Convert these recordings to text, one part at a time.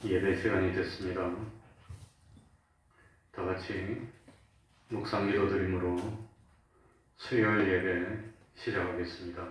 예배 시간이 됐습니다. 다 같이 묵상 기도 드림으로 수요일 예배 시작하겠습니다.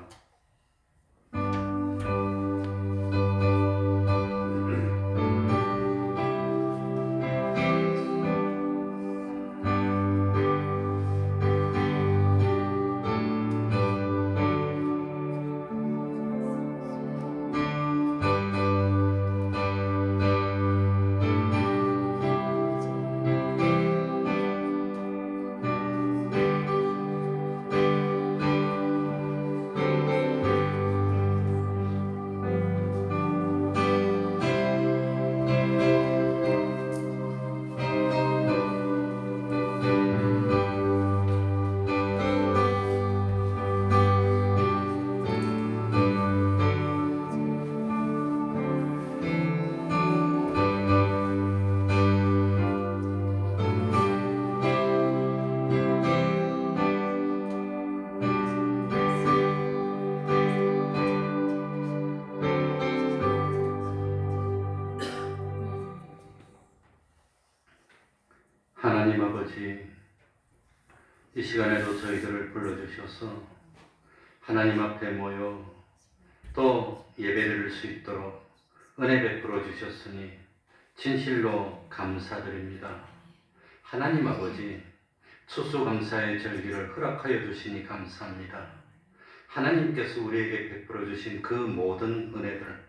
하나님 아버지, 이 시간에도 저희들을 불러주셔서 하나님 앞에 모여 또 예배드릴 수 있도록 은혜 베풀어 주셨으니 진실로 감사드립니다. 하나님 아버지, 추수감사의 절기를 허락하여 주시니 감사합니다. 하나님께서 우리에게 베풀어 주신 그 모든 은혜들,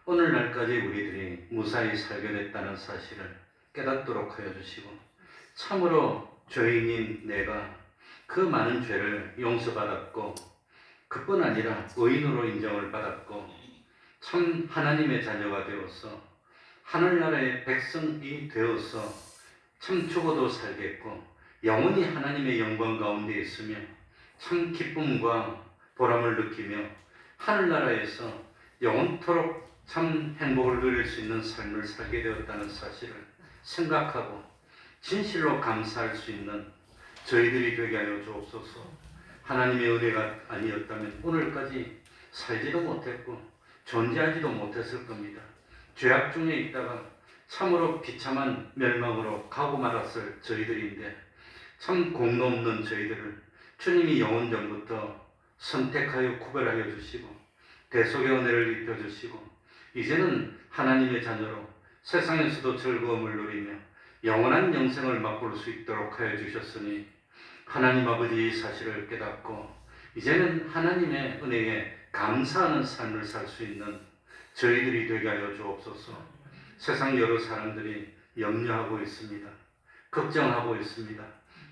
오늘날까지 우리들이 무사히 살게 됐다는 사실을 깨닫도록 하여 주시고, 참으로 죄인인 내가 그 많은 죄를 용서받았고 그뿐 아니라 의인으로 인정을 받았고 참 하나님의 자녀가 되어서 하늘나라의 백성이 되어서 참 죽어도 살겠고 영원히 하나님의 영광 가운데 있으며 참 기쁨과 보람을 느끼며 하늘나라에서 영원토록 참 행복을 누릴 수 있는 삶을 살게 되었다는 사실을 생각하고 진실로 감사할 수 있는 저희들이 되게 하여 주옵소서. 하나님의 은혜가 아니었다면 오늘까지 살지도 못했고 존재하지도 못했을 겁니다. 죄악 중에 있다가 참으로 비참한 멸망으로 가고 말았을 저희들인데 참 공로 없는 저희들을 주님이 영원 전부터 선택하여 구별하여 주시고 대속의 은혜를 입혀주시고 이제는 하나님의 자녀로 세상에서도 즐거움을 누리며 영원한 영생을 맛볼 수 있도록 하여 주셨으니 하나님 아버지 이 사실을 깨닫고 이제는 하나님의 은혜에 감사하는 삶을 살 수 있는 저희들이 되게 하여 주옵소서. 세상 여러 사람들이 염려하고 있습니다. 걱정하고 있습니다.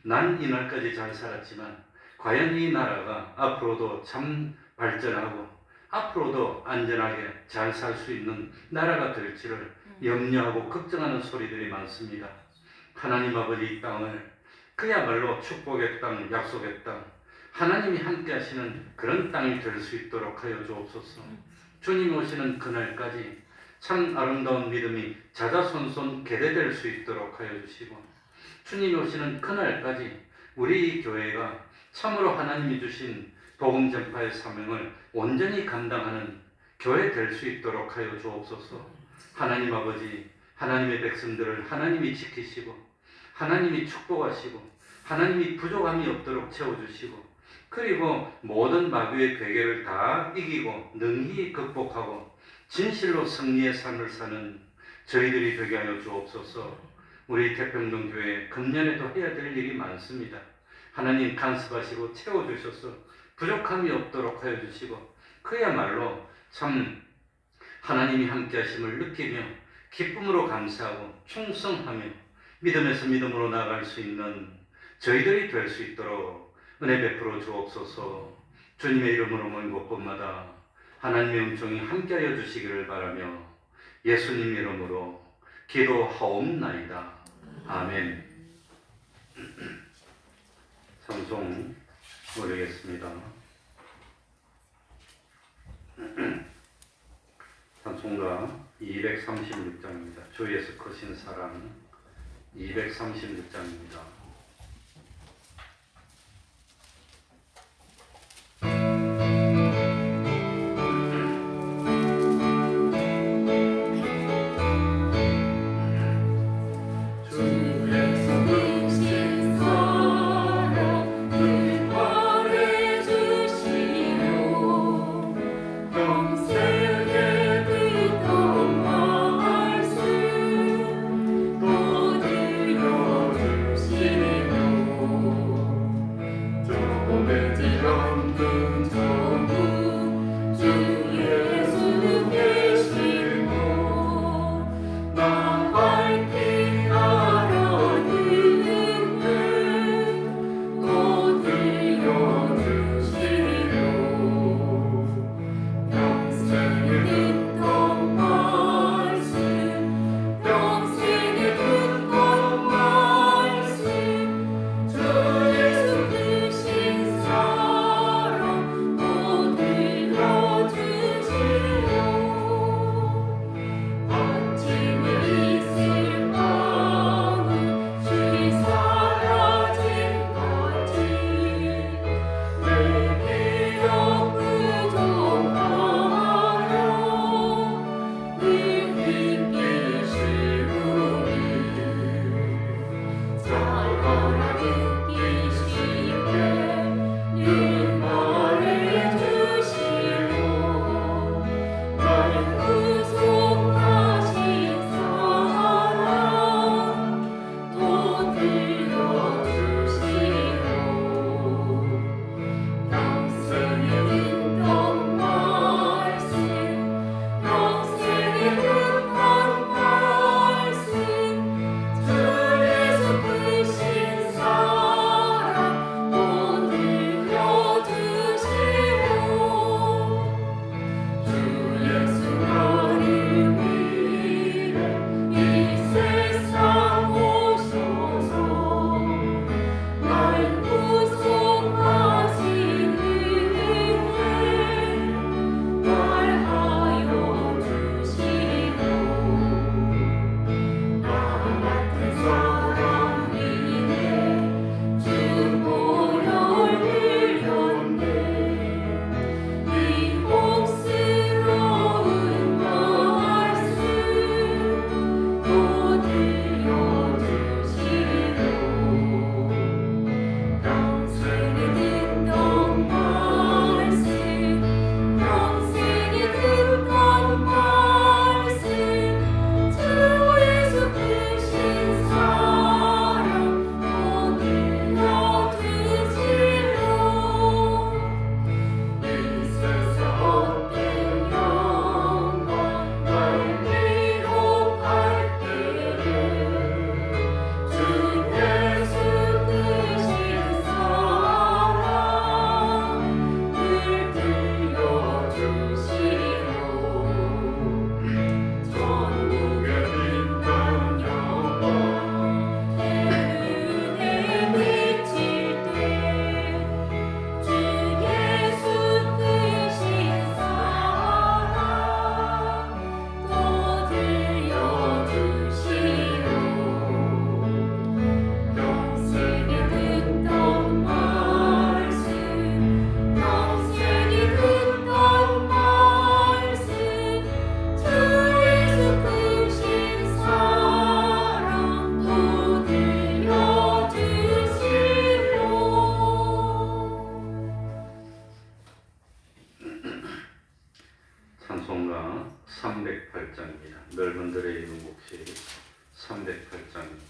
난 이날까지 잘 살았지만 과연 이 나라가 앞으로도 참 발전하고 앞으로도 안전하게 잘 살 수 있는 나라가 될지를 염려하고 걱정하는 소리들이 많습니다. 하나님 아버지 이 땅을 그야말로 축복의 땅, 약속의 땅, 하나님이 함께 하시는 그런 땅이 될 수 있도록 하여 주옵소서. 주님 오시는 그날까지 참 아름다운 믿음이 자자손손 계대될 수 있도록 하여 주시고 주님 오시는 그날까지 우리 교회가 참으로 하나님이 주신 복음 전파의 사명을 온전히 감당하는 교회 될 수 있도록 하여 주옵소서. 하나님 아버지, 하나님의 백성들을 하나님이 지키시고 하나님이 축복하시고 하나님이 부족함이 없도록 채워주시고 그리고 모든 마귀의 괴계를 다 이기고 능히 극복하고 진실로 승리의 삶을 사는 저희들이 되게 하여 주옵소서. 우리 태평동교회 금년에도 해야 될 일이 많습니다. 하나님 간섭하시고 채워주셔서 부족함이 없도록 하여 주시고 그야말로 참 하나님이 함께 하심을 느끼며 기쁨으로 감사하고 충성하며 믿음에서 믿음으로 나아갈 수 있는 저희들이 될 수 있도록 은혜 베풀어 주옵소서. 주님의 이름으로 모인 곳곳마다 하나님의 은총이 함께하여 주시기를 바라며 예수님 이름으로 기도하옵나이다. 아멘. 찬송 올리겠습니다. 찬송가 236장입니다. 주 예수 크신 사랑 236장입니다. 찬송가 308장입니다. 넓은 들의 이름곡시 308장입니다.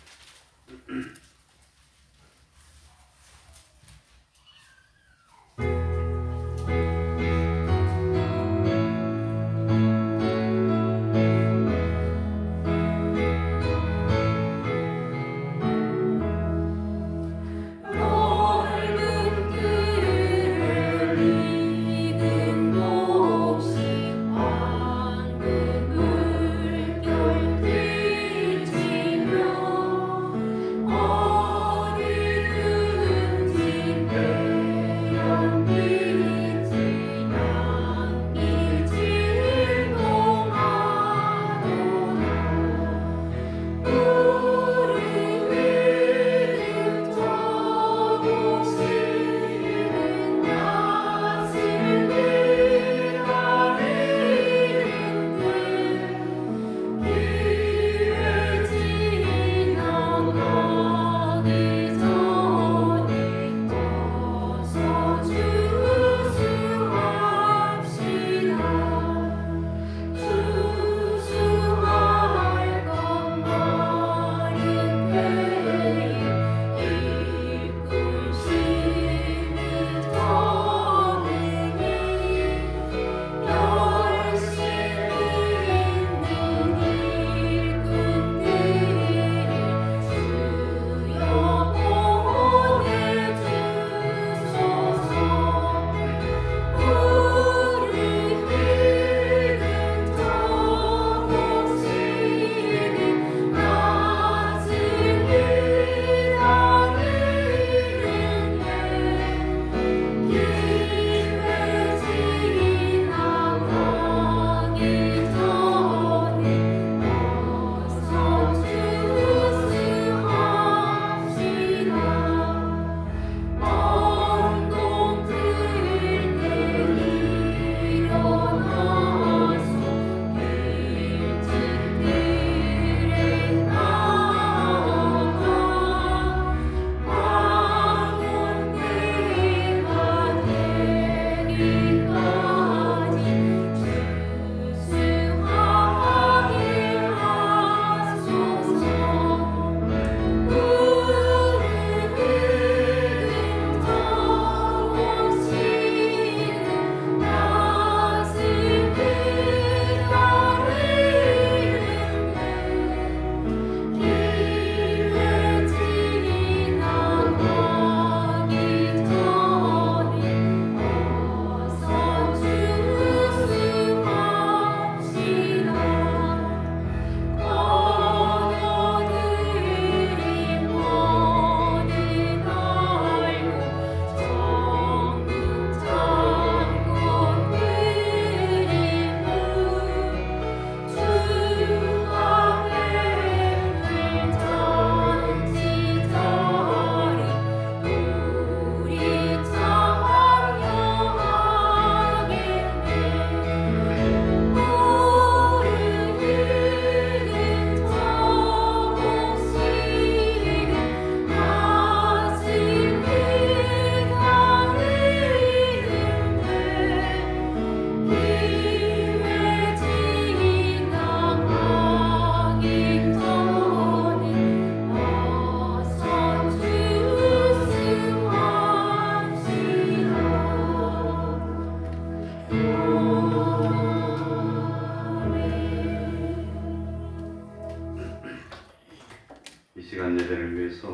이 시간 예배를 위해서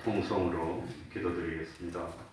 통성으로 기도드리겠습니다.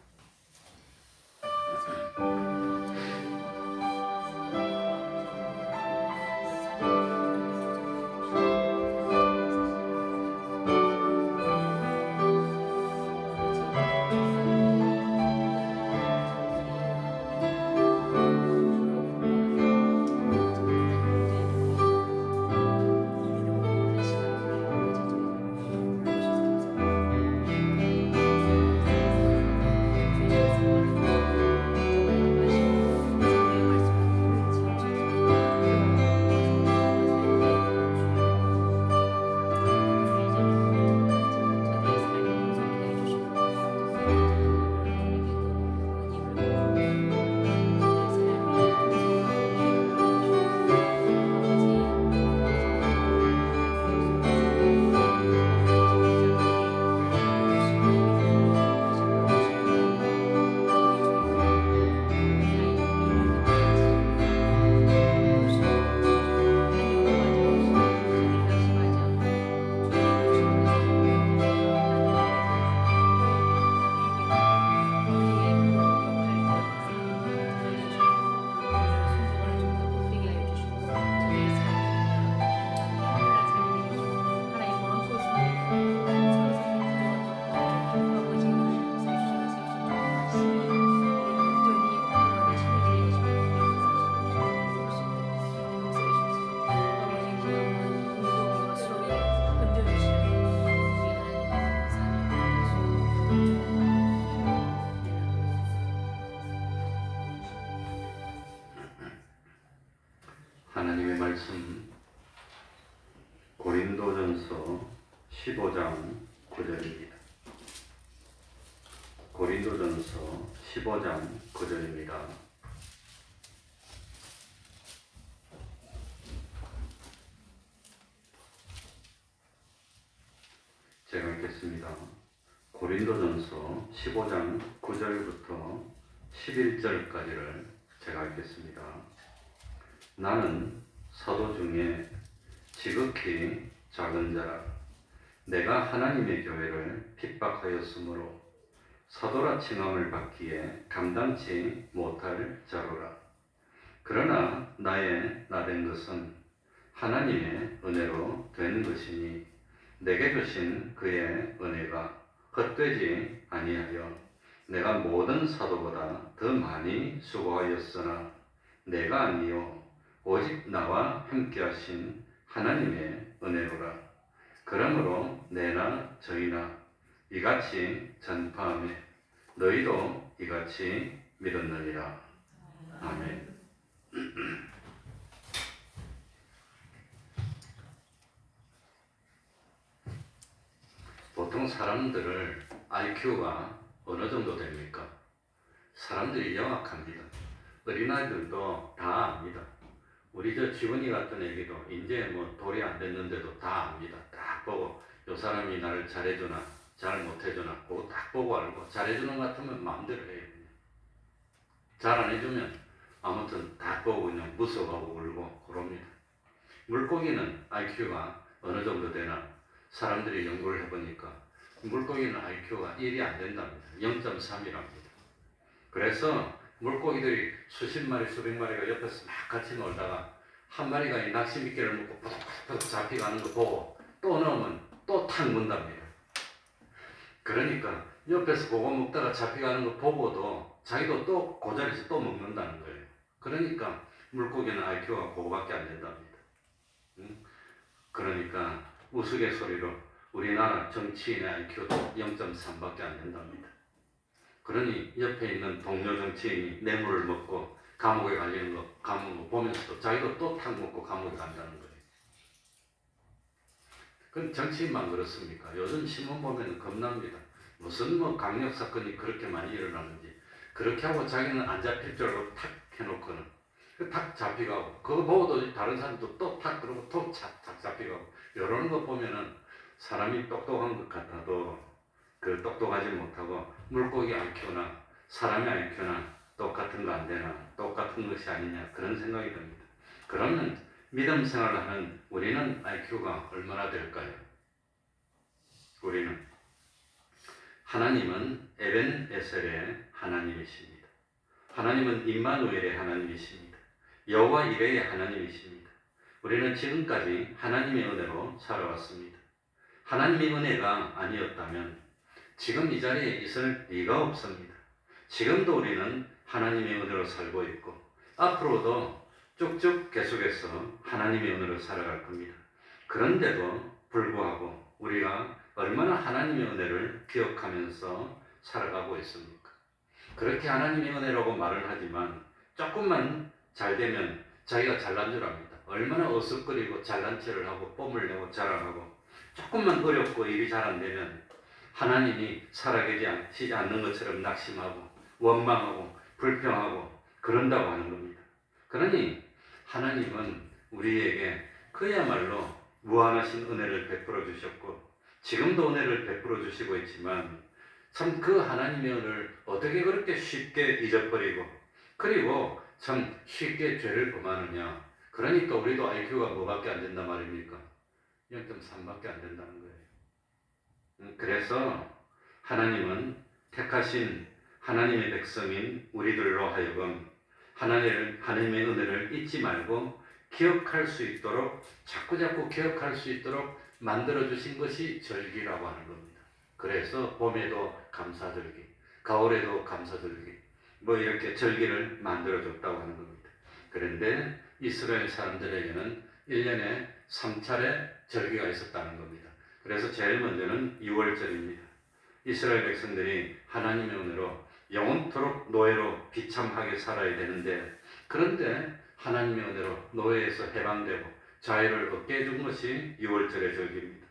하나님의 말씀 고린도전서 15장 9절입니다. 고린도전서 15장 9절입니다. 제가 읽겠습니다. 고린도전서 15장 9절부터 11절까지를 제가 읽겠습니다. 나는 사도 중에 지극히 작은 자라. 내가 하나님의 교회를 핍박하였으므로 사도라 칭함을 받기에 감당치 못할 자로라. 그러나 나의 나된 것은 하나님의 은혜로 된 것이니 내게 주신 그의 은혜가 헛되지 아니하여 내가 모든 사도보다 더 많이 수고하였으나 내가 아니요 오직 나와 함께하신 하나님의 은혜로라. 그러므로 내나 저희나 이같이 전파하며 너희도 이같이 믿었느니라. 아멘. 보통 사람들을 IQ가 어느 정도 됩니까? 사람들이 영악합니다. 어린아이들도 다 압니다. 우리 저 지훈이 같은 애기도 이제 뭐 돌이 안 됐는데도 다 압니다. 딱 보고 요 사람이 나를 잘해주나 잘 못해주나 그거 딱 보고 알고 잘해주는 것 같으면 마음대로 해요. 잘 안 해주면 아무튼 딱 보고 그냥 무서워하고 울고 그럽니다. 물고기는 IQ가 어느 정도 되나 사람들이 연구를 해보니까 물고기는 IQ가 1이 안 된답니다. 0.3이랍니다. 그래서 물고기들이 수십 마리, 수백 마리가 옆에서 막 같이 놀다가 한 마리가 이 낚시 미끼를 묶고 푸덕푸덕 잡혀가는 거 보고 또 넣으면 또 탁 문답니다. 그러니까 옆에서 그거 먹다가 잡혀가는 거 보고도 자기도 또 그 자리에서 또 먹는다는 거예요. 그러니까 물고기는 IQ가 그거밖에 안 된답니다. 그러니까 우스갯소리로 우리나라 정치인의 IQ도 0.3밖에 안 된답니다. 그러니 옆에 있는 동료 정치인이 뇌물을 먹고 감옥에 갈리는 거, 감옥 보면서도 자기도 또 탁 먹고 감옥에 간다는 거예요. 그건 정치인만 그렇습니까? 요즘 신문 보면 겁납니다. 무슨 뭐 강력 사건이 그렇게 많이 일어나는지 그렇게 하고 자기는 안 잡힐 줄 알고 탁 해놓고는 탁 잡히가고 그거 보고도 다른 사람도 또 탁 그러고 또 탁 잡히가고 이러는 거 보면은 사람이 똑똑한 것 같아도 그 똑똑하지 못하고 물고기 IQ나 사람의 IQ나 똑같은 거 안 되나 똑같은 것이 아니냐 그런 생각이 듭니다. 그러면 믿음 생활을 하는 우리는 IQ가 얼마나 될까요? 우리는 하나님은 에벤 에셀의 하나님이십니다. 하나님은 임마누엘의 하나님이십니다. 여호와 이레의 하나님이십니다. 우리는 지금까지 하나님의 은혜로 살아왔습니다. 하나님의 은혜가 아니었다면 지금 이 자리에 있을 리가 없습니다. 지금도 우리는 하나님의 은혜로 살고 있고 앞으로도 쭉쭉 계속해서 하나님의 은혜로 살아갈 겁니다. 그런데도 불구하고 우리가 얼마나 하나님의 은혜를 기억하면서 살아가고 있습니까? 그렇게 하나님의 은혜라고 말을 하지만 조금만 잘 되면 자기가 잘난 줄 압니다. 얼마나 어슬거리고 잘난 체를 하고 뽐을 내고 자랑하고 조금만 어렵고 일이 잘 안 되면 하나님이 살아계시지 않는 것처럼 낙심하고 원망하고 불평하고 그런다고 하는 겁니다. 그러니 하나님은 우리에게 그야말로 무한하신 은혜를 베풀어 주셨고 지금도 은혜를 베풀어 주시고 있지만 참 그 하나님의 은혜를 어떻게 그렇게 쉽게 잊어버리고 그리고 참 쉽게 죄를 범하느냐. 그러니까 우리도 IQ가 뭐밖에 안 된단 말입니까? 0.3밖에 안 된다는 거예요. 그래서 하나님은 택하신 하나님의 백성인 우리들로 하여금 하나님의 은혜를 잊지 말고 기억할 수 있도록 자꾸자꾸 기억할 수 있도록 만들어주신 것이 절기라고 하는 겁니다. 그래서 봄에도 감사절기, 가을에도 감사절기 뭐 이렇게 절기를 만들어줬다고 하는 겁니다. 그런데 이스라엘 사람들에게는 1년에 3차례 절기가 있었다는 겁니다. 그래서 제일 먼저는 6월절입니다. 이스라엘 백성들이 하나님의 은혜로 영원토록 노예로 비참하게 살아야 되는데 그런데 하나님의 은혜로 노예에서 해방되고 자유를 얻게 해준 것이 유월절의 절기입니다.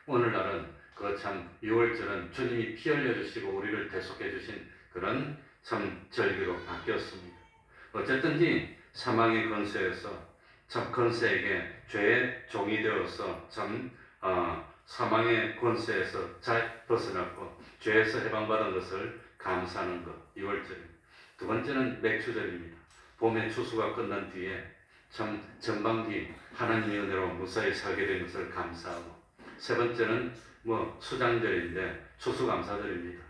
오늘날은 그 참 유월절은 주님이 피 흘려 주시고 우리를 대속해 주신 그런 참 절기로 바뀌었습니다. 어쨌든지 사망의 권세에서 참 권세에게 죄의 종이 되어서 참 사망의 권세에서 잘 벗어났고 죄에서 해방받은 것을 감사하는 것, 유월절입니다. 두 번째는 맥주절입니다. 봄의 추수가 끝난 뒤에 참 전반기 하나님의 은혜로 무사히 살게 된 것을 감사하고, 세 번째는 수장절인데 추수감사절입니다.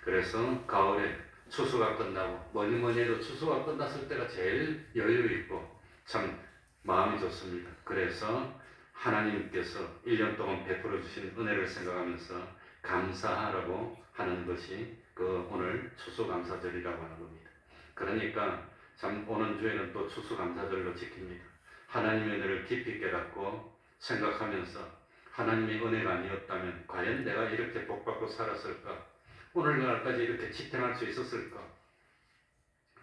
그래서 가을에 추수가 끝나고 뭐니 해도 추수가 끝났을 때가 제일 여유 있고 참 마음이 좋습니다. 그래서 하나님께서 1년 동안 베풀어 주신 은혜를 생각하면서 감사하라고 하는 것이 그 오늘 추수감사절이라고 하는 겁니다. 그러니까 참 오는 주에는 또 추수감사절로 지킵니다. 하나님의 은혜를 깊이 깨닫고 생각하면서 하나님의 은혜가 아니었다면 과연 내가 이렇게 복받고 살았을까? 오늘날까지 이렇게 지탱할 수 있었을까?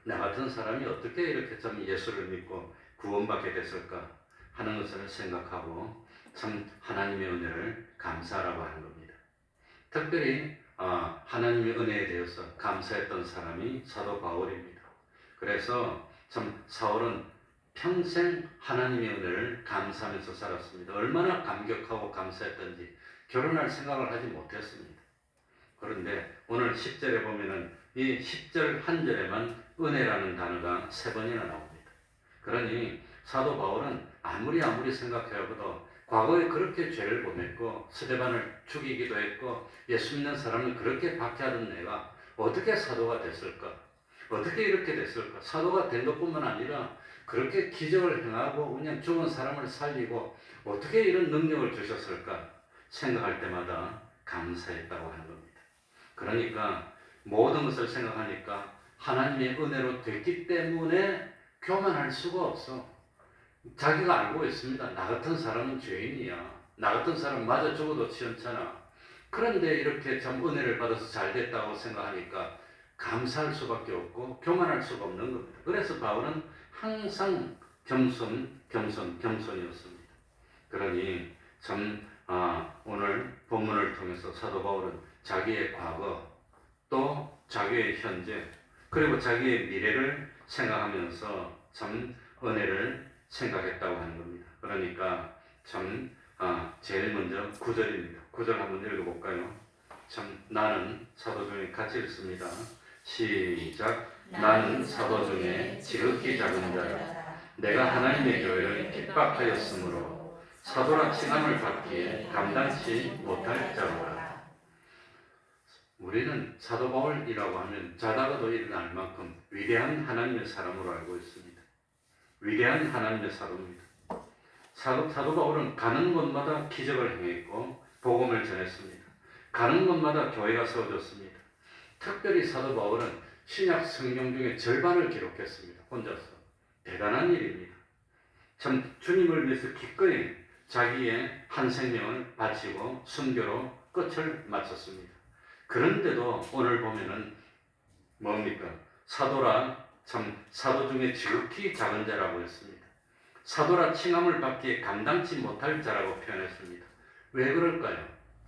나 같은 사람이 어떻게 이렇게 참 예수를 믿고 구원받게 됐을까? 하는 것을 생각하고 참 하나님의 은혜를 감사하라고 하는 겁니다. 특별히 하나님의 은혜에 대해서 감사했던 사람이 사도 바울입니다. 그래서 참 사울은 평생 하나님의 은혜를 감사하면서 살았습니다. 얼마나 감격하고 감사했던지 결혼할 생각을 하지 못했습니다. 그런데 오늘 10절에 보면은 이 10절 한 절에만 은혜라는 단어가 3번이나 나옵니다. 그러니 사도 바울은 아무리 생각해봐도 과거에 그렇게 죄를 범했고 스데반을 죽이기도 했고 예수 믿는 사람을 그렇게 박해하던 내가 어떻게 사도가 됐을까? 어떻게 이렇게 됐을까? 사도가 된 것뿐만 아니라 그렇게 기적을 행하고 그냥 죽은 사람을 살리고 어떻게 이런 능력을 주셨을까? 생각할 때마다 감사했다고 하는 겁니다. 그러니까 모든 것을 생각하니까 하나님의 은혜로 됐기 때문에 교만할 수가 없어. 자기가 알고 있습니다. 나 같은 사람은 죄인이야. 나 같은 사람 맞아 죽어도 시원찮아. 그런데 이렇게 참 은혜를 받아서 잘 됐다고 생각하니까 감사할 수밖에 없고 교만할 수가 없는 겁니다. 그래서 바울은 항상 겸손이었습니다. 그러니 참 오늘 본문을 통해서 사도 바울은 자기의 과거 또 자기의 현재 그리고 자기의 미래를 생각하면서 참 은혜를 생각했다고 하는 겁니다. 그러니까 참 제일 먼저 9절입니다. 9절 한번 읽어볼까요? 참 나는 사도 중에 같이 읽습니다. 시작. 나는 사도 중에 지극히 작은 자라. 내가 하나님의 교회를 핍박하였으므로 사도라 칭함을 받기에 감당치 못할 자로라. 우리는 사도 바울이라고 하면 자다가도 일어날 만큼 위대한 하나님의 사람으로 알고 있습니다. 위대한 하나님의 사도입니다. 사도 바울은 가는 곳마다 기적을 행했고 복음을 전했습니다. 가는 곳마다 교회가 세워졌습니다. 특별히 사도 바울은 신약 성경 중에 절반을 기록했습니다. 혼자서. 대단한 일입니다. 참 주님을 위해서 기꺼이 자기의 한 생명을 바치고 순교로 끝을 마쳤습니다. 그런데도 오늘 보면은 뭡니까? 사도라 참 사도 중에 지극히 작은 자라고 했습니다. 사도라 칭함을 받기에 감당치 못할 자라고 표현했습니다. 왜 그럴까요?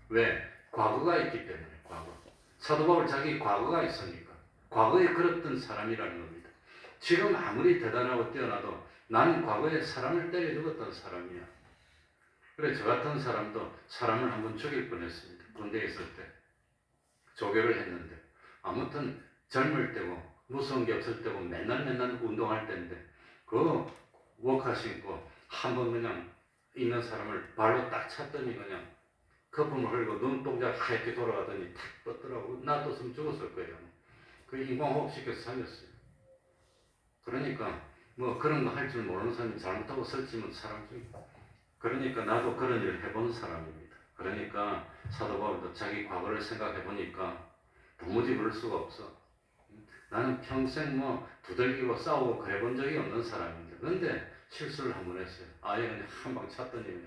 왜? 과거가 있기 때문에. 과거. 사도 바울 자기 과거가 있으니까. 과거에 그랬던 사람이라는 겁니다. 지금 아무리 대단하고 뛰어나도 나는 과거에 사람을 때려 죽었던 사람이야. 그래 저 같은 사람도 사람을 한번 죽일 뻔했습니다. 군대에 있을 때. 조교를 했는데 아무튼 젊을 때고 무서운 게 없을 때고 맨날 운동할 때인데 그 워커 신고 한번 그냥 있는 사람을 발로 딱 찼더니 그냥 거품을 흘리고 눈동자 하얗게 돌아가더니 탁 뻗더라고. 놔뒀으면 죽었을 거예요. 그 인공호흡 시켜서 살렸어요. 그러니까 그런 거 할 줄 모르는 사람이 잘못하고 설치면 사람 죽이고. 그러니까 나도 그런 일을 해본 사람입니다. 그러니까 사도 바울도 자기 과거를 생각해 보니까 도무지 그럴 수가 없어. 나는 평생 두들기고 싸우고 그래 본 적이 없는 사람인데 그런데 실수를 한 번 했어요. 아예 그냥 한 방 찼더니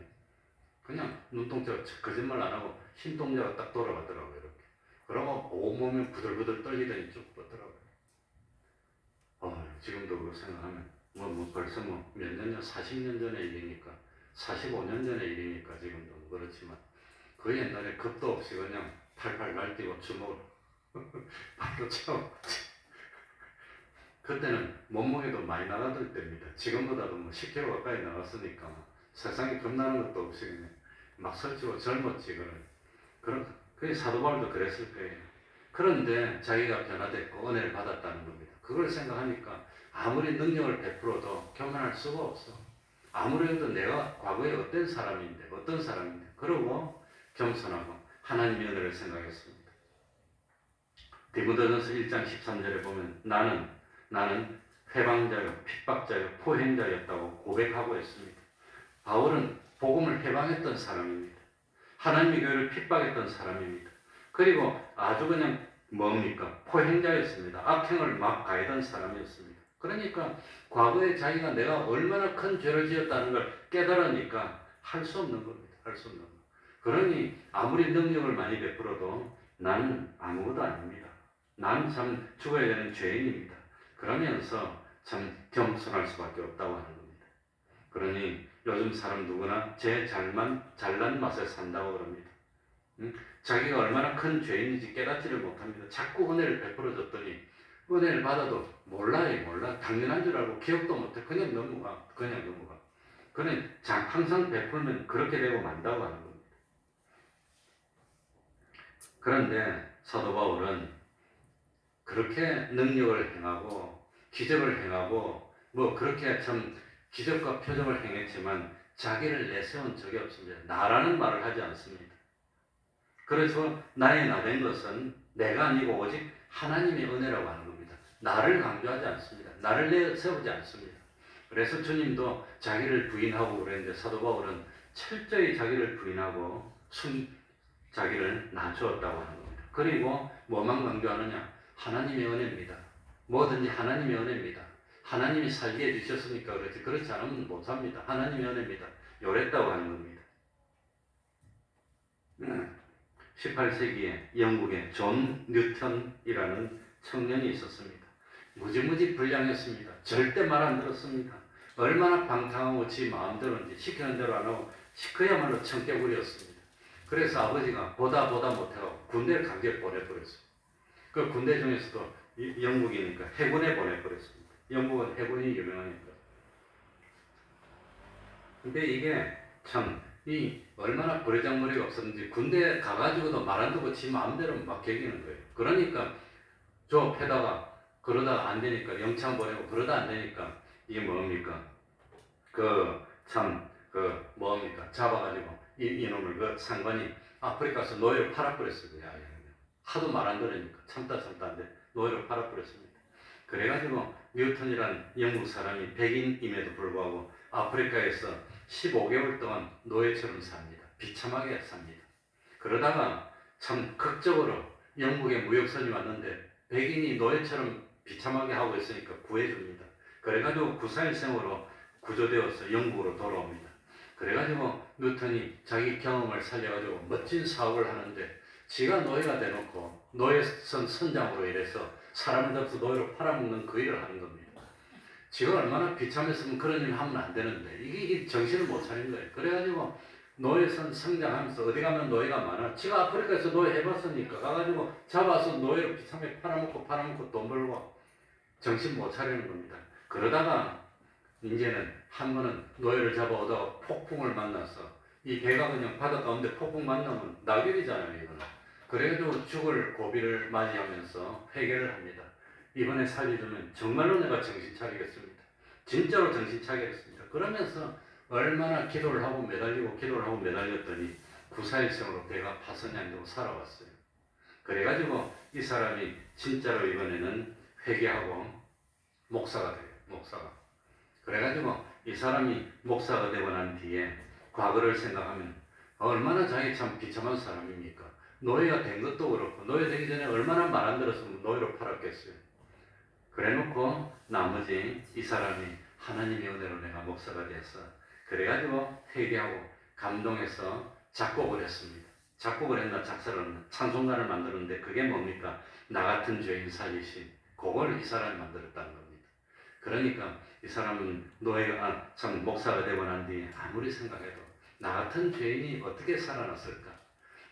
그냥 눈동자가 거짓말 안 하고 흰동자가 딱 돌아가더라고요. 이렇게. 그러고 온몸이 부들부들 떨리더니 쭉 뻗더라고요. 지금도 그거 생각하면 벌써 몇 년 전, 40년 전의 일이니까, 45년 전의 일이니까 지금도 그렇지만, 그 옛날에 겁도 없이 그냥 팔팔 날뛰고 주먹을 발로 차고, 그때는 몸무게도 많이 나가던 때입니다. 지금보다도 10kg 가까이 나갔으니까 세상에 겁나는 것도 없이 그냥 막 설치고 젊었지. 그 사도 바울도 그랬을 거예요. 그런데 자기가 변화됐고 은혜를 받았다는 겁니다. 그걸 생각하니까 아무리 능력을 베풀어도 교만할 수가 없어. 아무래도 내가 과거에 어떤 사람인데 그러고 겸손하고 하나님의 은혜를 생각했습니다. 디모데전서 1장 13절에 보면 나는 회방자요 핍박자요 포행자였다고 고백하고 있습니다. 바울은 복음을 회방했던 사람입니다. 하나님의 교회를 핍박했던 사람입니다. 그리고 아주 그냥 포행자였습니다. 악행을 막 가해던 사람이었습니다. 그러니까 과거에 자기가 내가 얼마나 큰 죄를 지었다는 걸 깨달으니까 할 수 없는 겁니다. 할 수 없는 거. 그러니 아무리 능력을 많이 베풀어도 나는 아무것도 아닙니다. 난 참 죽어야 되는 죄인입니다. 그러면서 참 겸손할 수밖에 없다고 하는 겁니다. 그러니 요즘 사람 누구나 제 잘난 맛에 산다고 그럽니다. 자기가 얼마나 큰 죄인인지 깨닫지를 못합니다. 자꾸 은혜를 베풀어 줬더니 은혜를 받아도 몰라. 당연한 줄 알고 기억도 못해. 그냥 넘어가. 그는 항상 베풀면 그렇게 되고 만다고 하는 겁니다. 그런데 사도 바울은 그렇게 능력을 행하고 기적을 행하고 그렇게 참 기적과 표적을 행했지만 자기를 내세운 적이 없습니다. 나라는 말을 하지 않습니다. 그래서 나의 나된 것은 내가 아니고 오직 하나님의 은혜라고 하는 겁니다. 나를 강조하지 않습니다. 나를 내세우지 않습니다. 그래서 주님도 자기를 부인하고 그랬는데 사도 바울은 철저히 자기를 부인하고 자기를 낮추었다고 하는 겁니다. 그리고 뭐만 강조하느냐? 하나님의 은혜입니다. 뭐든지 하나님의 은혜입니다. 하나님이 살게 해주셨으니까 그렇지. 그렇지 않으면 못합니다. 하나님의 은혜입니다. 요랬다고 하는 겁니다. 18세기에 영국에 존 뉴턴이라는 청년이 있었습니다. 무지무지 불량했습니다. 절대 말 안 들었습니다. 얼마나 방탕하고 지 마음대로인지 시키는 대로 안 하고 그야말로 청개구리였습니다. 그래서 아버지가 보다 못하고 군대를 강제 보내버렸어요. 그 군대 중에서도 영국이니까 해군에 보내버렸습니다. 영국은 해군이 유명하니까. 근데 이게 참 얼마나 버리장머리가 없었는지 군대 가가지고도 말 안 듣고 지 마음대로 막 개기는 거예요. 그러니까 조업해다가 그러다가 안 되니까 영창 보내고 그러다 안 되니까 이게 뭡니까? 잡아가지고 이놈을 그 상관이 아프리카에서 노예로 팔아버렸어요. 하도 말 안 들으니까 참다 안 돼. 노예로 팔아버렸습니다. 그래가지고 뉴턴이란 영국 사람이 백인임에도 불구하고 아프리카에서 15개월 동안 노예처럼 삽니다. 비참하게 삽니다. 그러다가 참 극적으로 영국에 무역선이 왔는데 백인이 노예처럼 비참하게 하고 있으니까 구해줍니다. 그래가지고 구사일생으로 구조되어서 영국으로 돌아옵니다. 그래가지고 뉴턴이 자기 경험을 살려가지고 멋진 사업을 하는데 지가 노예가 돼놓고 노예선 선장으로 일해서 사람을 잡아서 노예로 팔아먹는 그 일을 하는 겁니다. 지가 얼마나 비참했으면 그런 일 하면 안 되는데 이게 정신을 못 차린 거예요. 그래가지고 노예선 성장하면서 어디 가면 노예가 많아. 지가 아프리카에서 노예 해봤으니까 가가지고 잡아서 노예로 비참하게 팔아먹고 돈 벌고 정신 못 차리는 겁니다. 그러다가 이제는 한 번은 노예를 잡아오다가 폭풍을 만나서 이 배가 그냥 바다 가운데 폭풍 만나면 낙엽이잖아요, 이거는. 그래도 죽을 고비를 맞이하면서 회개를 합니다. 이번에 살려주면 정말로 내가 정신 차리겠습니다. 진짜로 정신 차리겠습니다. 그러면서 얼마나 기도를 하고 매달렸더니 구사일생으로 배가 파손이 안 되고 살아왔어요. 그래가지고 이 사람이 진짜로 이번에는 회개하고 목사가 돼요. 목사가. 그래가지고 이 사람이 목사가 되고 난 뒤에 과거를 생각하면 얼마나 자기 참 비참한 사람입니까? 노예가 된 것도 그렇고 노예 되기 전에 얼마나 말 안 들었으면 노예로 팔았겠어요. 그래놓고 나머지 이 사람이 하나님의 은혜로 내가 목사가 됐어. 그래가지고 회개하고 감동해서 작곡을 했습니다. 작곡을 했나 작사를 했나 찬송가를 만드는데 그게 뭡니까? 나 같은 죄인 살리신 그걸 이 사람이 만들었다는 겁니다. 그러니까 이 사람은 노예가 참 목사가 되고 난 뒤에 아무리 생각해도 나 같은 죄인이 어떻게 살아났을까?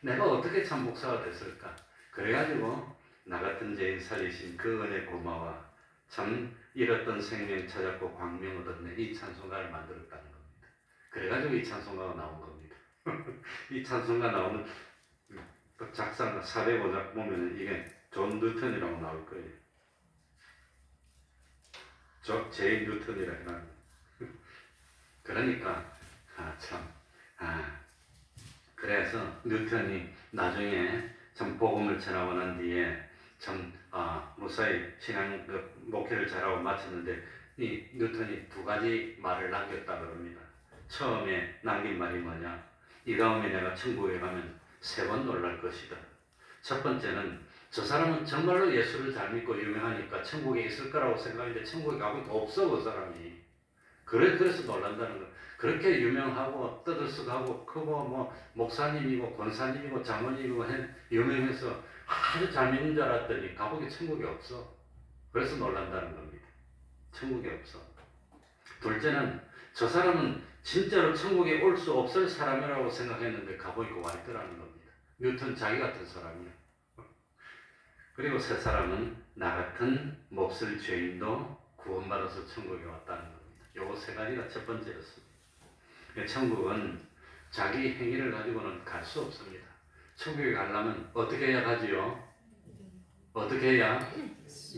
내가 어떻게 참 목사가 됐을까? 그래가지고 나 같은 죄인 살리신 그 은혜 고마워. 참 잃었던 생명 찾았고 광명 얻었네. 이 찬송가를 만들었다는 겁니다. 그래가지고 이 찬송가가 나온 겁니다. 이 찬송가 나오는 작사가 405장 보면 이게 존 뉴턴이라고 나올 거예요. 제인 뉴턴이라 해요. 그러니까 그래서 뉴턴이 나중에 참 복음을 전하고 난 뒤에 참 무사히 신앙 목회를 잘하고 마쳤는데 이 뉴턴이 두 가지 말을 남겼다 그럽니다. 처음에 남긴 말이 뭐냐? 이 다음에 내가 천국에 가면 3번 놀랄 것이다. 첫 번째는 저 사람은 정말로 예수를 잘 믿고 유명하니까 천국에 있을 거라고 생각했는데 천국에 가보니까 없어 그 사람이. 그래서 놀란다는 거예요. 그렇게 유명하고 떠들썩하고 크고 뭐 목사님이고 권사님이고 장로님이고 유명해서 아주 잘 믿는 줄 알았더니 가보니 천국이 없어. 그래서 놀란다는 겁니다. 천국이 없어. 둘째는 저 사람은 진짜로 천국에 올 수 없을 사람이라고 생각했는데 가보니까 와 있더라는 겁니다. 뉴턴 자기 같은 사람이야. 그리고 세 사람은 나 같은 몹쓸 죄인도 구원받아서 천국에 왔다는 겁니다. 요거 3가지가 첫 번째였습니다. 천국은 자기 행위를 가지고는 갈 수 없습니다. 천국에 가려면 어떻게 해야 가지요? 어떻게 해야?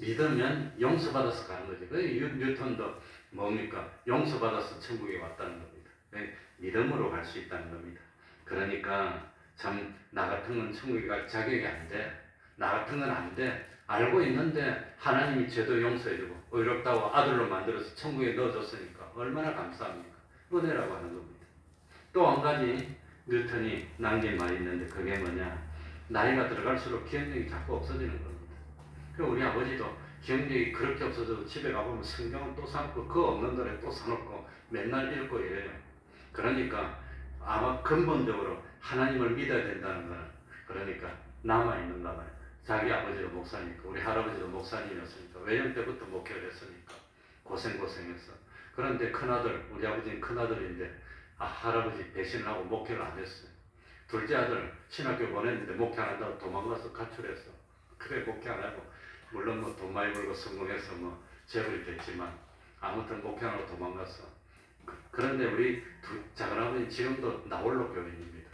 믿으면 용서받아서 가는 거죠. 뉴턴도 뭡니까? 용서받아서 천국에 왔다는 겁니다. 믿음으로 갈 수 있다는 겁니다. 그러니까 참 나 같은 건 천국에 갈 자격이 안 돼. 나 같은 건 안 돼. 알고 있는데 하나님이 죄도 용서해주고 의롭다고 아들로 만들어서 천국에 넣어줬으니까 얼마나 감사합니까? 은혜라고 하는 겁니다. 또 한 가지 뉴턴이 남긴 말이 있는데 그게 뭐냐? 나이가 들어갈수록 기억력이 자꾸 없어지는 겁니다. 우리 아버지도 기억력이 그렇게 없어져도 집에 가보면 성경을 또 사놓고 그 없는 노래 또 사놓고 맨날 읽고 이래요. 그러니까 아마 근본적으로 하나님을 믿어야 된다는 거는 그러니까 남아있는가 봐요. 자기 아버지도 목사니까 우리 할아버지도 목사님이었으니까 외년 때부터 목회를 했으니까 고생했어. 그런데 큰아들 우리 아버지는 큰아들인데 할아버지 배신을 하고 목회를 안 했어요. 둘째 아들 신학교 보냈는데 목회 안 한다고 도망가서 가출했어. 그래 목회 안 하고 물론 뭐 돈 많이 벌고 성공해서 뭐 재벌이 됐지만 아무튼 목회 안 하고 도망갔어. 그런데 우리 작은아버지는 지금도 나홀로 교인입니다.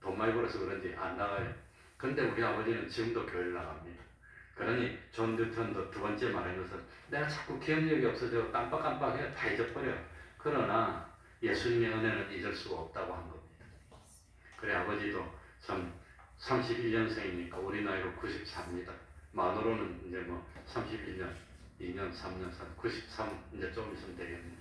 돈 많이 벌어서 그런지 안 나가요. 근데 우리 아버지는 지금도 교회를 나갑니다. 그러니 존 뉴턴도 두 번째 말한 것은 내가 자꾸 기억력이 없어져 깜빡깜빡해 다 잊어버려. 그러나 예수님의 은혜는 잊을 수가 없다고 한 겁니다. 그래 아버지도 참 31년생이니까 우리 나이로 94입니다. 만으로는 이제 뭐 31년, 2년, 3년, 93 이제 좀 있으면 되겠네요.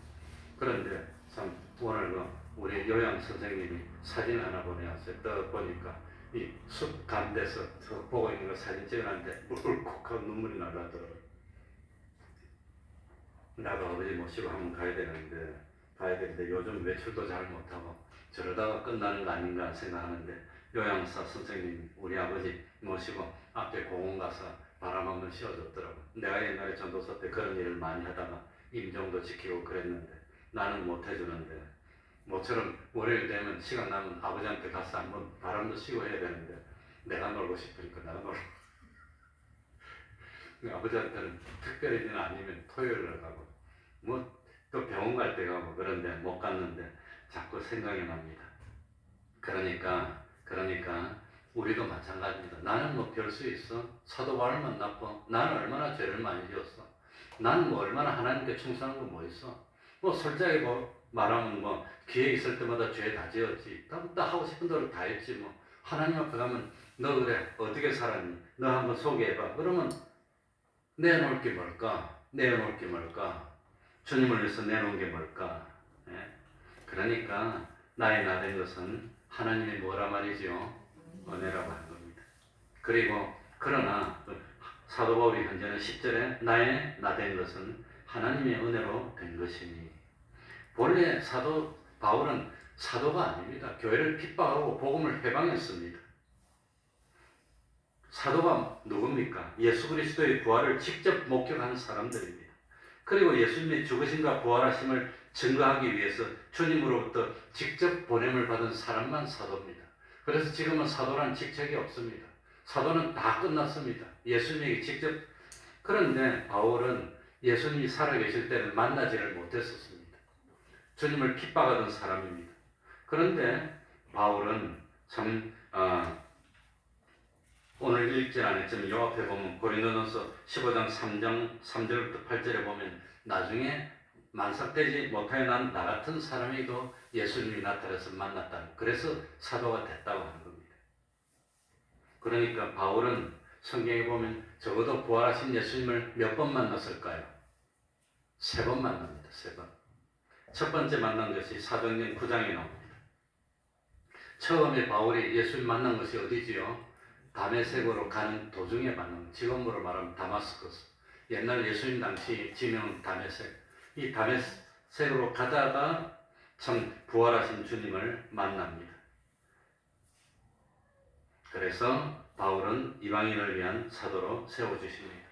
그런데 참 오늘 우리 요양 선생님이 사진 하나 보내왔어요. 떠 보니까 이 숲 가운데서 보고 있는 거 사진 찍어놨는데 울컥하고 눈물이 날라더라고요. 나도 아버지 모시고 한번 가야 되는데 요즘 외출도 잘 못하고 저러다가 끝나는 거 아닌가 생각하는데 요양사 선생님 우리 아버지 모시고 앞에 공원 가서 바람 한번 씌워줬더라고요. 내가 옛날에 전도사 때 그런 일을 많이 하다가 임종도 지키고 그랬는데 나는 못 해주는데 모처럼 월요일 되면 시간 나면 아버지한테 가서 한번 바람도 씌고 해야 되는데 내가 놀고 싶으니까 내가 놀고 아버지한테는 특별히 아니면 토요일날 가고 뭐 또 병원 갈 때 가고 그런데 못 갔는데 자꾸 생각이 납니다. 그러니까 우리도 마찬가지입니다. 나는 뭐 별 수 있어? 사도 바울만 나빠? 나는 얼마나 죄를 많이 지었어? 나는 뭐 얼마나 하나님께 충성한 거 뭐 있어? 뭐 솔직하게 말하면 뭐 기회 있을 때마다 죄 다 지었지. 다 하고 싶은 대로 다 했지 뭐. 하나님 앞에 가면 너 그래 어떻게 살았니? 너 한번 소개해봐. 그러면 내놓을 게 뭘까? 주님을 위해서 내놓은 게 뭘까? 예? 그러니까 나의 나 된 것은 하나님의 뭐라 말이죠? 은혜라고 하는 겁니다. 그러나 사도 바울이 현재는 10절에 나의 나 된 것은 하나님의 은혜로 된 것이니 본래 사도 바울은 사도가 아닙니다. 교회를 핍박하고 복음을 해방했습니다. 사도가 누굽니까? 예수 그리스도의 부활을 직접 목격한 사람들입니다. 그리고 예수님의 죽으심과 부활하심을 증거하기 위해서 주님으로부터 직접 보냄을 받은 사람만 사도입니다. 그래서 지금은 사도란 직책이 없습니다. 사도는 다 끝났습니다. 예수님에게 직접. 그런데 바울은 예수님이 살아계실 때는 만나지를 못했었습니다. 주님을 핍박하던 사람입니다. 그런데 바울은 참 오늘 읽지 않았지만 요 앞에 보면 고린도전서 15장 3절부터 8절에 보면 나중에 만삭되지 못하여 난 나 같은 사람에게도 예수님이 나타나서 만났다. 그래서 사도가 됐다고 하는 겁니다. 그러니까 바울은 성경에 보면 적어도 부활하신 예수님을 몇 번 만났을까요? 3번 만납니다. 3번. 첫 번째 만난 것이 사도행전 9장에 나옵니다. 처음에 바울이 예수님 만난 것이 어디지요? 다메섹으로 가는 도중에 만난, 지금으로 말하면 다마스커스. 옛날 예수님 당시 지명은 다메섹. 이 다메섹으로 가다가 참 부활하신 주님을 만납니다. 그래서 바울은 이방인을 위한 사도로 세워주십니다.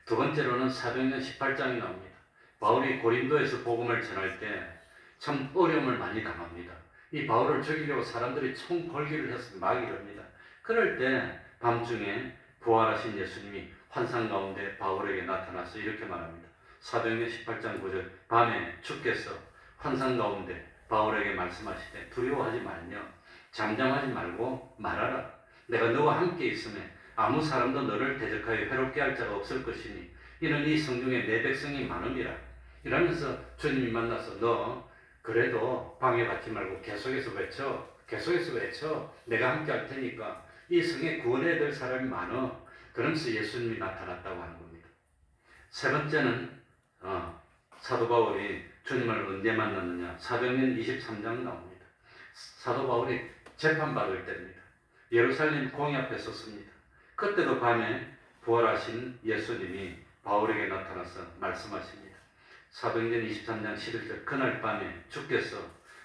두 번째로는 사도행전 18장이 나옵니다. 바울이 고린도에서 복음을 전할 때 참 어려움을 많이 당합니다. 이 바울을 죽이려고 사람들이 총궐기를 해서 마귀를 합니다. 그럴 때 밤중에 부활하신 예수님이 환상 가운데 바울에게 나타나서 이렇게 말합니다. 사도행전 18장 9절 밤에 주께서 환상 가운데 바울에게 말씀하시되 두려워하지 말며 잠잠하지 말고 말하라. 내가 너와 함께 있음에 아무 사람도 너를 대적하여 괴롭게 할 자가 없을 것이니 이는 이 성중에 내 백성이 많음이라. 이러면서 주님이 만나서 너 그래도 방해받지 말고 계속해서 외쳐. 내가 함께 할 테니까 이 성에 구원해야 될 사람이 많어. 그러면서 예수님이 나타났다고 하는 겁니다. 세 번째는 사도 바울이 주님을 언제 만났느냐. 사도행전 23장 나옵니다. 사도 바울이 재판받을 때입니다. 예루살렘 공의 앞에 섰습니다. 그때도 밤에 부활하신 예수님이 바울에게 나타나서 말씀하십니다. 사도행전 23장 11절 그날 밤에 주께서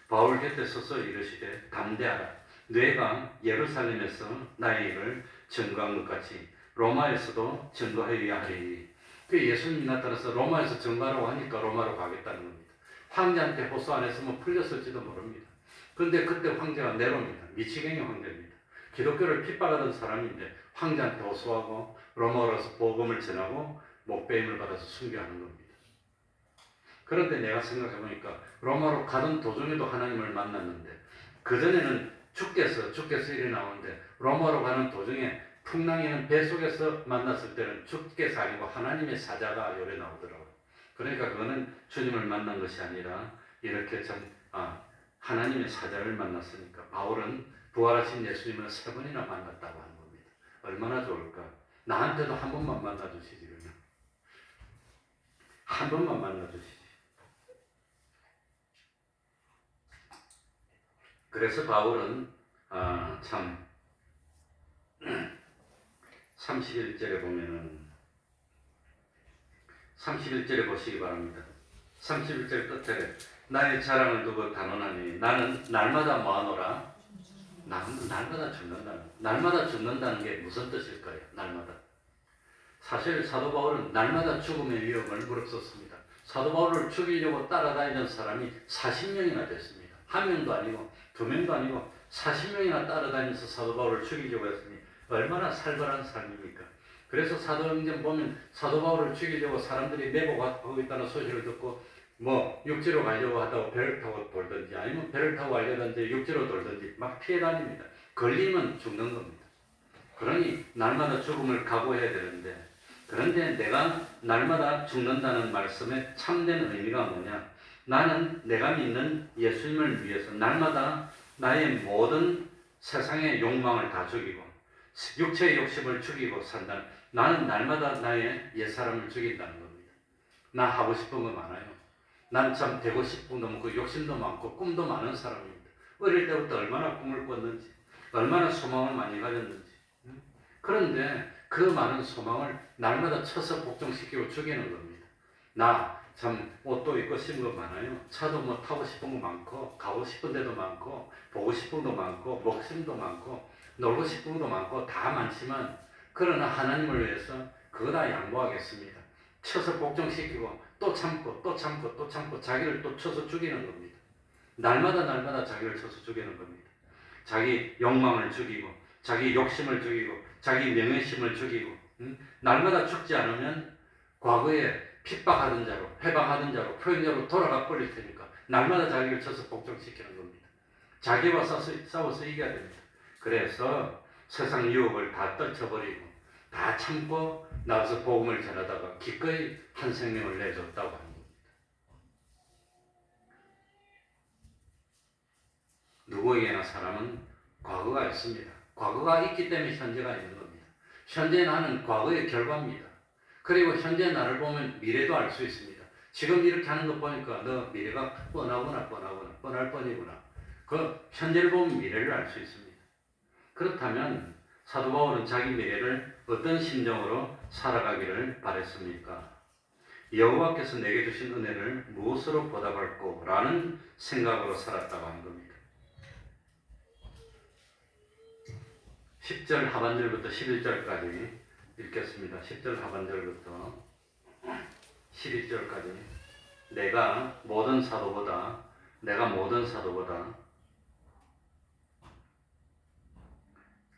바울 곁에 서서 이르시되 담대하라. 내가 예루살렘에서 나의 일을 증거한 것 같이 로마에서도 증거하여야 하리니. 그 예수님이 나타나서 로마에서 증거하라고 하니까 로마로 가겠다는 겁니다. 황제한테 호소 안 했으면 풀렸을지도 모릅니다. 그런데 그때 황제가 네로입니다. 미치갱이 황제입니다. 기독교를 핍박하던 사람인데 황제한테 호소하고 로마로 가서 복음을 전하고 목배임을 받아서 순교하는 겁니다. 그런데 내가 생각해보니까 로마로 가던 도중에도 하나님을 만났는데 그전에는 주께서 이래 나오는데 로마로 가는 도중에 풍랑이는 배 속에서 만났을 때는 주께서 아니고 하나님의 사자가 요래 나오더라고요. 그러니까 그거는 주님을 만난 것이 아니라 이렇게 참 하나님의 사자를 만났으니까 바울은 부활하신 예수님을 3번이나 만났다고 하는 겁니다. 얼마나 좋을까? 나한테도 한 번만 만나주시지 그러면. 한 번만 만나주시지. 그래서 바울은 참 31절에 보면은 31절에 보시기 바랍니다. 31절 끝에 나의 자랑을 두고 단언하니 나는 날마다 뭐하노라? 날마다 죽는다는 게 무슨 뜻일까요? 날마다. 사실 사도 바울은 날마다 죽음의 위험을 무릅썼습니다. 사도 바울을 죽이려고 따라다니는 사람이 40명이나 됐습니다. 한 명도 아니고 2명도 아니고 40명이나 따라다니면서 사도 바울을 죽이려고 했으니 얼마나 살벌한 삶입니까? 그래서 사도행전 보면 사도 바울을 죽이려고 사람들이 매복하고 있다는 소식을 듣고 육지로 가려고 하다가 배를 타고 돌든지 아니면 배를 타고 가려든지 육지로 돌든지 막 피해 다닙니다. 걸리면 죽는 겁니다. 그러니 날마다 죽음을 각오해야 되는데 그런데 내가 날마다 죽는다는 말씀의 참된 의미가 뭐냐? 나는 내가 믿는 예수님을 위해서 날마다 나의 모든 세상의 욕망을 다 죽이고 육체의 욕심을 죽이고 산다. 나는 날마다 나의 옛사람을 죽인다는 겁니다. 나 하고 싶은 거 많아요. 난 참 되고 싶은 거 많고 욕심도 많고 꿈도 많은 사람입니다. 어릴 때부터 얼마나 꿈을 꿨는지 얼마나 소망을 많이 가졌는지. 그런데 그 많은 소망을 날마다 쳐서 복종시키고 죽이는 겁니다. 나 참 옷도 입고 싶은 거 많아요. 차도 타고 싶은 거 많고 가고 싶은 데도 많고 보고 싶은 거 많고 목심도 많고 놀고 싶은 것도 많고 다 많지만 그러나 하나님을 위해서 그거 다 양보하겠습니다. 쳐서 복종시키고 또 참고 또 참고 또 참고 자기를 또 쳐서 죽이는 겁니다. 날마다 자기를 쳐서 죽이는 겁니다. 자기 욕망을 죽이고 자기 욕심을 죽이고 자기 명예심을 죽이고 날마다 죽지 않으면 과거에 핍박하던 자로 해방하던 자로 표현자로 돌아가 버릴 테니까 날마다 자기를 쳐서 복종시키는 겁니다. 자기와 싸워서 이겨야 됩니다. 그래서 세상 유혹을 다 떨쳐버리고 다 참고 나와서 복음을 전하다가 기꺼이 한 생명을 내줬다고 합니다. 누구에게나 사람은 과거가 있습니다. 과거가 있기 때문에 현재가 있는 겁니다. 현재 나는 과거의 결과입니다. 그리고 현재 나를 보면 미래도 알 수 있습니다. 지금 이렇게 하는 거 보니까 너 미래가 뻔할 뻔이구나. 그 현재를 보면 미래를 알 수 있습니다. 그렇다면 사도 바울은 자기 미래를 어떤 심정으로 살아가기를 바랬습니까? 여호와께서 내게 주신 은혜를 무엇으로 보답할꼬? 라는 생각으로 살았다고 하는 겁니다. 10절 하반절부터 11절까지 읽겠습니다. 10절 하반절부터 11절까지 내가 모든 사도보다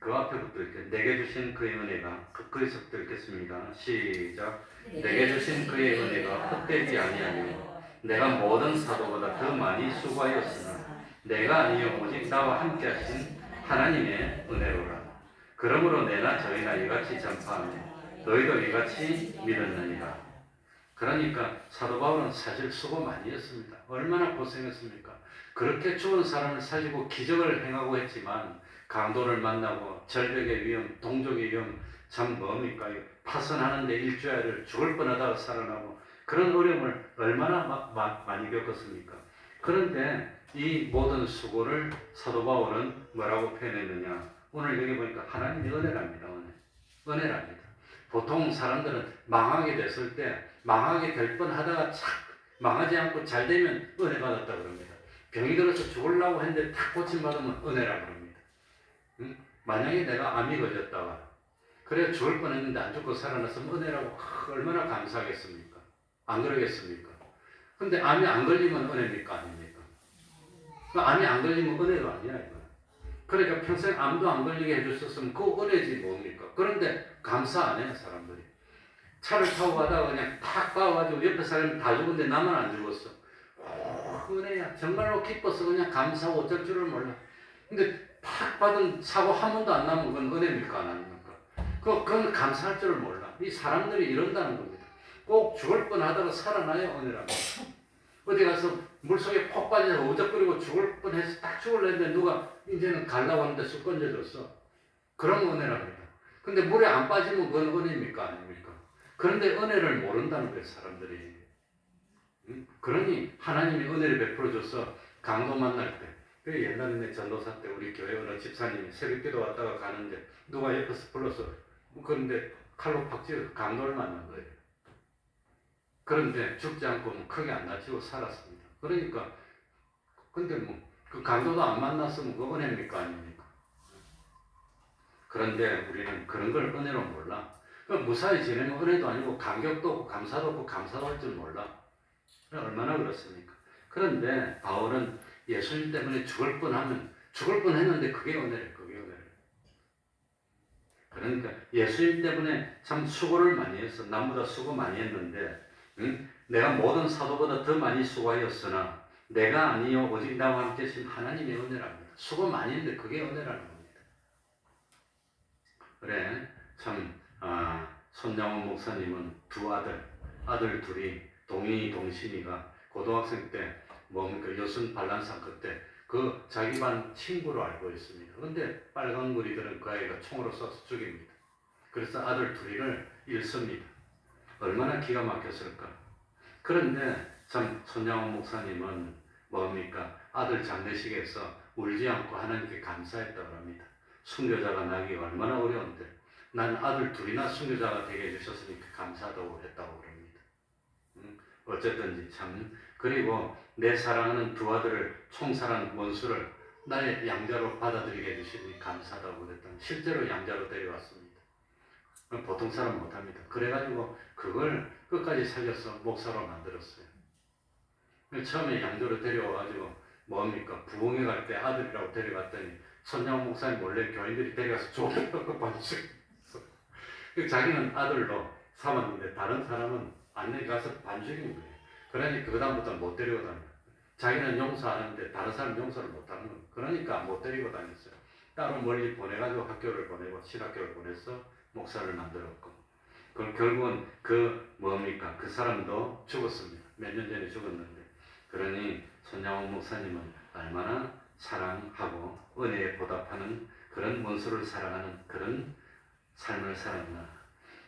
그 앞에부터 이렇게 내게 주신 그의 은혜가 거기서부터 읽겠습니다. 시작. 내게 주신 그의 은혜가 헛되지 아니하며 내가 모든 사도보다 더 많이 수고하였으나 내가 아니요 오직 나와 함께 하신 하나님의 은혜로라. 그러므로 내나 저희나 이같이 전파하며 너희도 이같이 믿었느니라. 그러니까 사도 바울은 사실 수고 많이 했습니다. 얼마나 고생했습니까? 그렇게 죽은 사람을 살리고 기적을 행하고 했지만 강도를 만나고 절벽의 위험, 동족의 위험, 참 뭡니까? 파선하는데 일주일을 죽을 뻔하다가 살아나고 그런 어려움을 얼마나 많이 겪었습니까? 그런데 이 모든 수고를 사도 바울은 뭐라고 표현했느냐? 오늘 여기 보니까 하나님의 은혜랍니다. 은혜랍니다. 보통 사람들은 망하게 됐을 때 망하게 될 뻔하다가 착 망하지 않고 잘 되면 은혜 받았다 그럽니다. 병이 들어서 죽으려고 했는데 탁 고침받으면 은혜라고 그럽니다. 만약에 내가 암이 걸렸다가 그래 죽을 뻔했는데 안 죽고 살아났으면 은혜라고 얼마나 감사하겠습니까? 안 그러겠습니까? 근데 암이 안 걸리면 은혜입니까? 아닙니까? 암이 안 걸리면 은혜가 아니야 이거. 그러니까 평생 암도 안 걸리게 해줬었으면 그 은혜지 뭡니까? 그런데 감사 안 해요 사람들이. 차를 타고 가다가 그냥 탁 봐가지고 옆에 사람이 다 죽었는데 나만 안 죽었어. 은혜야. 정말로 기뻐서 그냥 감사하고 어쩔 줄을 몰라. 근데 탁 받은 사고 한 번도 안 나면 그건 은혜입니까? 안 합니까? 그건 감사할 줄을 몰라. 이 사람들이 이런다는 겁니다. 꼭 죽을 뻔하다가 살아나야 은혜랍니다. 어디 가서 물속에 폭 빠져서 어적거리고 죽을 뻔해서 딱 죽을랬는데 누가 이제는 가려고 하는데 쑥 건져줬어. 그런 은혜랍니다. 근데 물에 안 빠지면 그건 은혜입니까? 아닙니까? 그런데 은혜를 모른다는 거예요, 사람들이. 그러니 하나님이 은혜를 베풀어줘서 강도 만날 때, 그 옛날에 내 전도사 때 우리 교회 어느 집사님이 새벽기도 왔다가 가는데 누가 옆에서 불러서 그런데 칼로 팍 찌르서 강도를 만난 거예요. 그런데 죽지 않고 크게 안 다치고 살았습니다. 그러니까 근데 그 강도도 안 만났으면 그 은혜입니까? 아닙니까? 그런데 우리는 그런 걸 은혜로 몰라. 무사히 지내면 은혜도 아니고 감격도 없고 감사도 없고 감사도 할 줄 몰라. 얼마나 그렇습니까? 그런데 바울은 예수님 때문에 죽을 뻔했는데 그게 은혜래. 그러니까 예수님 때문에 참 수고를 많이 했어. 남보다 수고 많이 했는데 내가 모든 사도보다 더 많이 수고하였으나 내가 아니요 오직 나와 함께 하신 하나님의 은혜랍니다. 수고 많이 했는데 그게 은혜라는 겁니다. 그래 참 손양원 목사님은 두 아들 둘이 동인이 동신이가 고등학생 때 여순 반란상 그때 그 자기 반 친구로 알고 있습니다. 그런데 빨강머리들은 그 아이가 총으로 쏴서 죽입니다. 그래서 아들 둘이를 잃습니다. 얼마나 기가 막혔을까. 그런데 참 손양원 목사님은 아들 장례식에서 울지 않고 하나님께 감사했다고 합니다. 순교자가 나기 얼마나 어려운데 난 아들 둘이나 순교자가 되게 해주셨으니까 감사하다고 했다고 그럽니다. 어쨌든지 참 그리고 내 사랑하는 두 아들을 총살한 원수를 나의 양자로 받아들이게 해주시니 감사하다고 그랬던 실제로 양자로 데려왔습니다. 보통 사람 못합니다. 그래가지고 그걸 끝까지 살려서 목사로 만들었어요. 처음에 양조로 데려와가지고 뭡니까? 부흥회 갈 때 아들이라고 데려갔더니 손양호 목사님 몰래 교인들이 데려가서 조기 꺾고 반죽했어. 자기는 아들로 삼았는데 다른 사람은 안내 가서 반죽인 거예요. 그러니 그다음부터 못 데리고 다녀요. 자기는 용서하는데 다른 사람 용서를 못하는 거예요. 그러니까 못 데리고 다녔어요. 따로 멀리 보내가지고 학교를 보내고 신학교를 보내서 목사를 만들었고, 그럼 결국은 뭡니까? 그 사람도 죽었습니다. 몇 년 전에 죽었는데. 그러니 손양호 목사님은 얼마나 사랑하고 은혜에 보답하는 그런 원수를 사랑하는 그런 삶을 살았나.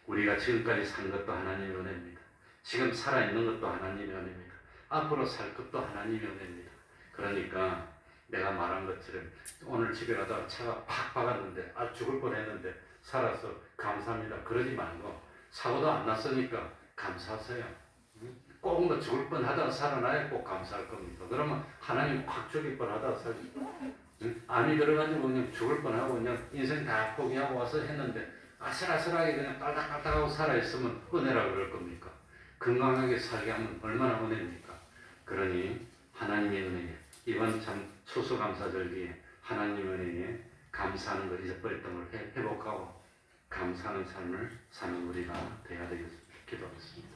우리가 지금까지 산 것도 하나님의 은혜입니다. 지금 살아있는 것도 하나님의 은혜입니다. 앞으로 살 것도 하나님의 은혜입니다. 그러니까 내가 말한 것처럼 오늘 집에 가다가 차가 팍 박았는데 죽을 뻔했는데 살아서 감사합니다. 그러지 말고 사고도 안 났으니까 감사하세요. 꼭 뭐 죽을 뻔하다가 살아나야 꼭 감사할 겁니다. 그러면 하나님 확 죽일 뻔하다가 암이 들어가지고 그냥 죽을 뻔하고 그냥 인생 다 포기하고 와서 했는데 아슬아슬하게 그냥 딸딱딸딱하고 살아있으면 은혜라 그럴 겁니까? 건강하게 살게 하면 얼마나 은혜입니까? 그러니 하나님의 은혜에 이번 참 추수감사절기에 하나님의 은혜에 감사하는 걸 잊어버렸던 걸 회복하고 감사하는 삶을 사는 우리가 되어야 되겠습니다. 기도하겠습니다.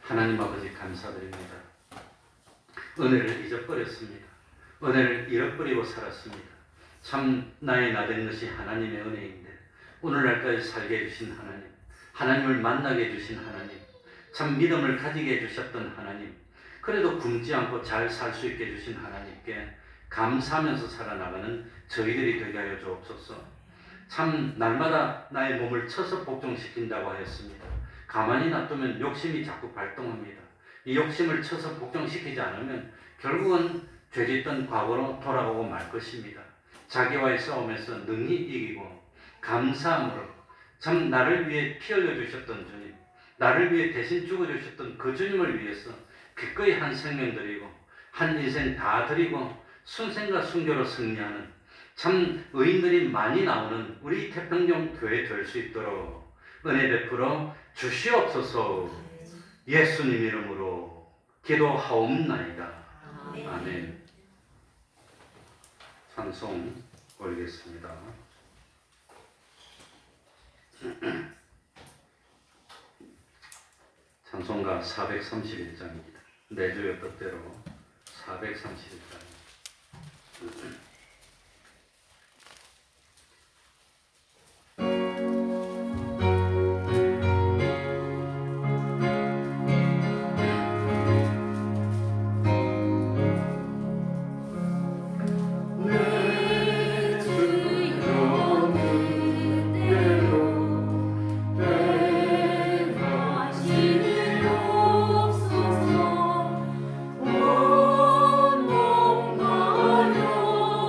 하나님 아버지 감사드립니다. 은혜를 잊어버렸습니다. 은혜를 잃어버리고 살았습니다. 참 나의 나된 것이 하나님의 은혜인데 오늘날까지 살게 해주신 하나님, 하나님을 만나게 해주신 하나님, 참 믿음을 가지게 해주셨던 하나님, 그래도 굶지 않고 잘 살 수 있게 해주신 하나님께 감사하면서 살아나가는 저희들이 되게 하여 주옵소서. 참 날마다 나의 몸을 쳐서 복종시킨다고 하였습니다. 가만히 놔두면 욕심이 자꾸 발동합니다. 이 욕심을 쳐서 복종시키지 않으면 결국은 죄짓던 과거로 돌아가고 말 것입니다. 자기와의 싸움에서 능히 이기고 감사함으로 참 나를 위해 피 흘려주셨던 주님, 나를 위해 대신 죽어주셨던 그 주님을 위해서 기꺼이 한 생명 드리고 한 인생 다 드리고 순생과 순교로 승리하는 참 의인들이 많이 나오는 우리 태평양 교회 될 수 있도록 은혜 베풀어 주시옵소서. 예수님 이름으로 기도하옵나이다. 아멘. 찬송 올리겠습니다. 찬송가 431장입니다. 내주의 뜻대로 431장. 온 몸 가려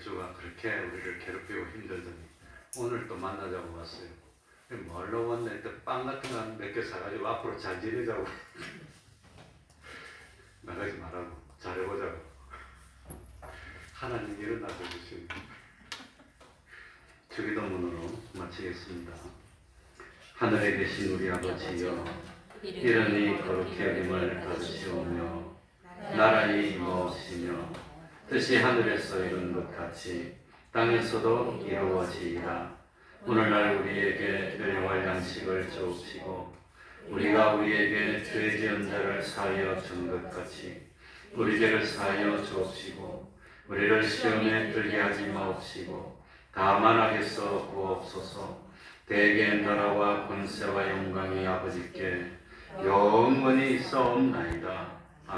주가 그렇게 우리를 괴롭히고 힘들더니 오늘 또 만나자고 왔어요. 뭘로 왔네? 빵 같은 거 몇 개 사가지고 앞으로 잘 지내자고. 나가지 말라고. 잘해보자고. 하나님 일어나서 주시는 주기도문으로 마치겠습니다. 하늘에 계신 우리 아버지여, 이름이 거룩히 여김을 받으시오며 나라의 임하시며 뜻이 하늘에서 이룬 것 같이 땅에서도 이루어지이다. 오늘날 우리에게 일용할 양식을 주옵시고 우리가 우리에게 죄 지은 자를 사하여 준 것 같이 우리 죄를 사하여 주옵시고 우리를 시험에 들게 하지 마옵시고 다만 악에서 구하옵소서. 대개 나라와 권세와 영광이 아버지께 영원히 있사옵나이다.